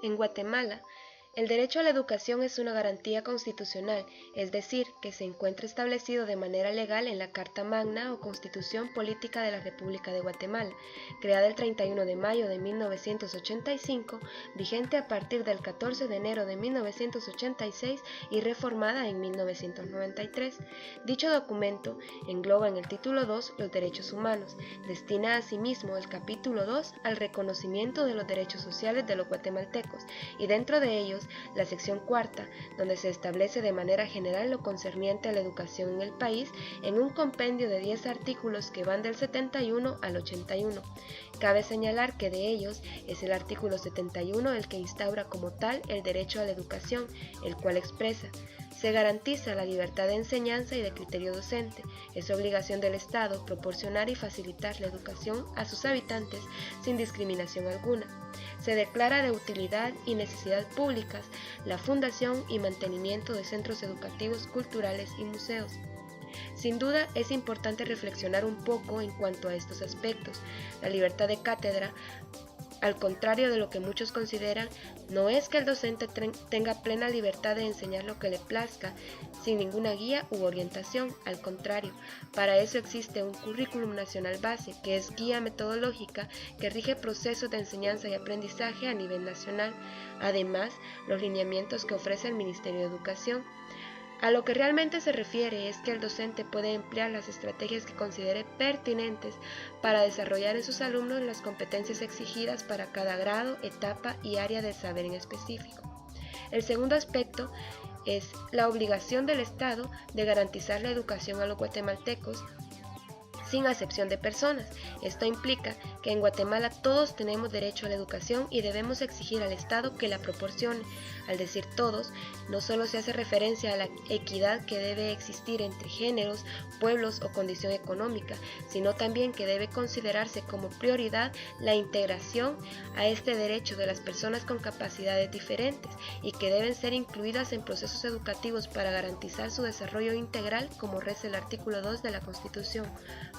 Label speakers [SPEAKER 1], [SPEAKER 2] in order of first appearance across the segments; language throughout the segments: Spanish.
[SPEAKER 1] En Guatemala, el derecho a la educación es una garantía constitucional, es decir, que se encuentra establecido de manera legal en la Carta Magna o Constitución Política de la República de Guatemala, creada el 31 de mayo de 1985, vigente a partir del 14 de enero de 1986 y reformada en 1993. Dicho documento engloba en el título 2 los derechos humanos, destina asimismo el capítulo 2 al reconocimiento de los derechos sociales de los guatemaltecos y dentro de ellos la sección cuarta, donde se establece de manera general lo concerniente a la educación en el país en un compendio de 10 artículos que van del 71 al 81. Cabe señalar que de ellos es el artículo 71 el que instaura como tal el derecho a la educación, el cual expresa: se garantiza la libertad de enseñanza y de criterio docente. Es obligación del Estado proporcionar y facilitar la educación a sus habitantes sin discriminación alguna. Se declara de utilidad y necesidad públicas la fundación y mantenimiento de centros educativos, culturales y museos. Sin duda es importante reflexionar un poco en cuanto a estos aspectos. La libertad de cátedra, al contrario de lo que muchos consideran, no es que el docente tenga plena libertad de enseñar lo que le plazca, sin ninguna guía u orientación. Al contrario, para eso existe un currículum nacional base, que es guía metodológica que rige procesos de enseñanza y aprendizaje a nivel nacional. Además, los lineamientos que ofrece el Ministerio de Educación. A lo que realmente se refiere es que el docente puede emplear las estrategias que considere pertinentes para desarrollar en sus alumnos las competencias exigidas para cada grado, etapa y área del saber en específico. El segundo aspecto es la obligación del Estado de garantizar la educación a los guatemaltecos sin acepción de personas. Esto implica que en Guatemala todos tenemos derecho a la educación y debemos exigir al Estado que la proporcione. Al decir todos, no solo se hace referencia a la equidad que debe existir entre géneros, pueblos o condición económica, sino también que debe considerarse como prioridad la integración a este derecho de las personas con capacidades diferentes y que deben ser incluidas en procesos educativos para garantizar su desarrollo integral, como reza el artículo 2 de la Constitución.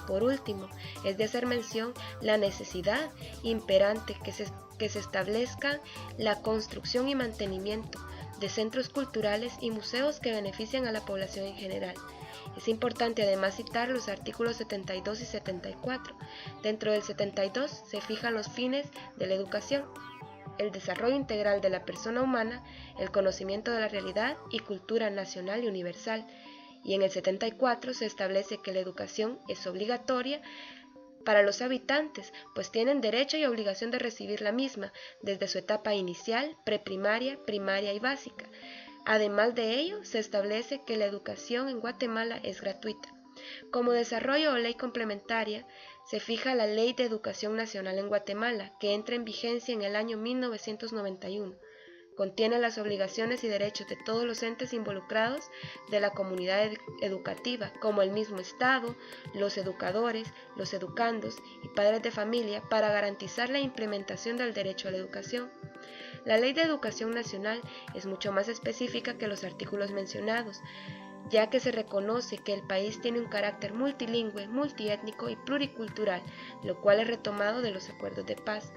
[SPEAKER 1] Por último, es de hacer mención la necesidad imperante que se establezca la construcción y mantenimiento de centros culturales y museos que beneficien a la población en general. Es importante además citar los artículos 72 y 74. Dentro del 72 se fijan los fines de la educación: el desarrollo integral de la persona humana, el conocimiento de la realidad y cultura nacional y universal. Y en el 74 se establece que la educación es obligatoria para los habitantes, pues tienen derecho y obligación de recibir la misma, desde su etapa inicial, preprimaria, primaria y básica. Además de ello, se establece que la educación en Guatemala es gratuita. Como desarrollo o ley complementaria, se fija la Ley de Educación Nacional en Guatemala, que entra en vigencia en el año 1991. Contiene las obligaciones y derechos de todos los entes involucrados de la comunidad educativa, como el mismo Estado, los educadores, los educandos y padres de familia, para garantizar la implementación del derecho a la educación. La Ley de Educación Nacional es mucho más específica que los artículos mencionados, ya que se reconoce que el país tiene un carácter multilingüe, multiétnico y pluricultural, lo cual es retomado de los acuerdos de paz.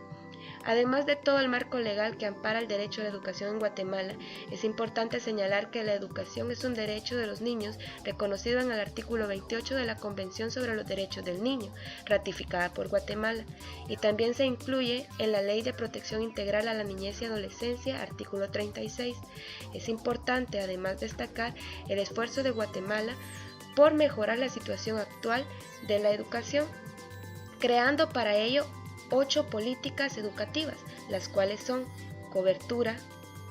[SPEAKER 1] Además de todo el marco legal que ampara el derecho a la educación en Guatemala, es importante señalar que la educación es un derecho de los niños reconocido en el artículo 28 de la Convención sobre los Derechos del Niño, ratificada por Guatemala, y también se incluye en la Ley de Protección Integral a la Niñez y Adolescencia, artículo 36. Es importante además destacar el esfuerzo de Guatemala por mejorar la situación actual de la educación, creando para ello 8 políticas educativas, las cuales son cobertura,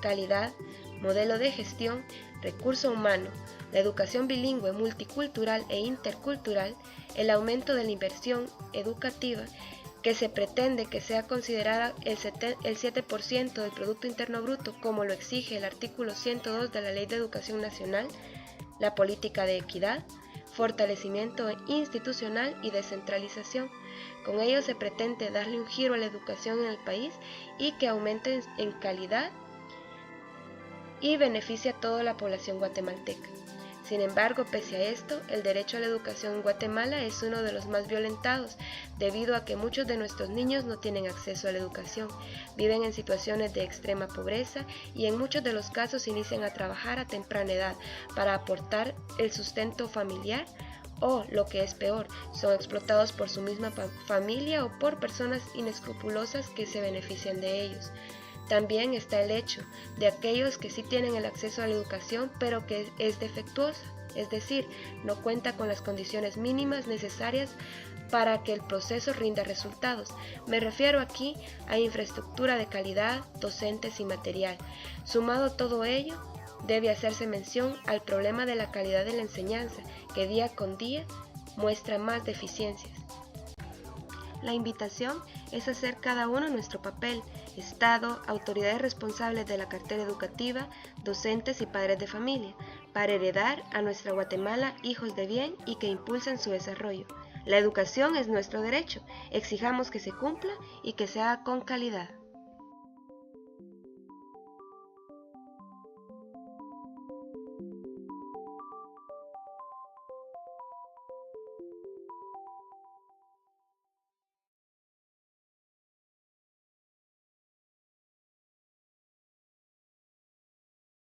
[SPEAKER 1] calidad, modelo de gestión, recurso humano, la educación bilingüe, multicultural e intercultural, el aumento de la inversión educativa, que se pretende que sea considerada el 7% del Producto Interno Bruto, como lo exige el artículo 102 de la Ley de Educación Nacional, la política de equidad, fortalecimiento institucional y descentralización. Con ello se pretende darle un giro a la educación en el país y que aumente en calidad y beneficie a toda la población guatemalteca. Sin embargo, pese a esto, el derecho a la educación en Guatemala es uno de los más violentados, debido a que muchos de nuestros niños no tienen acceso a la educación, viven en situaciones de extrema pobreza y en muchos de los casos inician a trabajar a temprana edad para aportar el sustento familiar o, lo que es peor, son explotados por su misma familia o por personas inescrupulosas que se benefician de ellos. También está el hecho de aquellos que sí tienen el acceso a la educación pero que es defectuosa, es decir, no cuenta con las condiciones mínimas necesarias para que el proceso rinda resultados. Me refiero aquí a infraestructura de calidad, docentes y material. Sumado todo ello, debe hacerse mención al problema de la calidad de la enseñanza, que día con día muestra más deficiencias. La invitación es hacer cada uno nuestro papel, Estado, autoridades responsables de la cartera educativa, docentes y padres de familia, para heredar a nuestra Guatemala hijos de bien y que impulsen su desarrollo. La educación es nuestro derecho, exijamos que se cumpla y que se haga con calidad.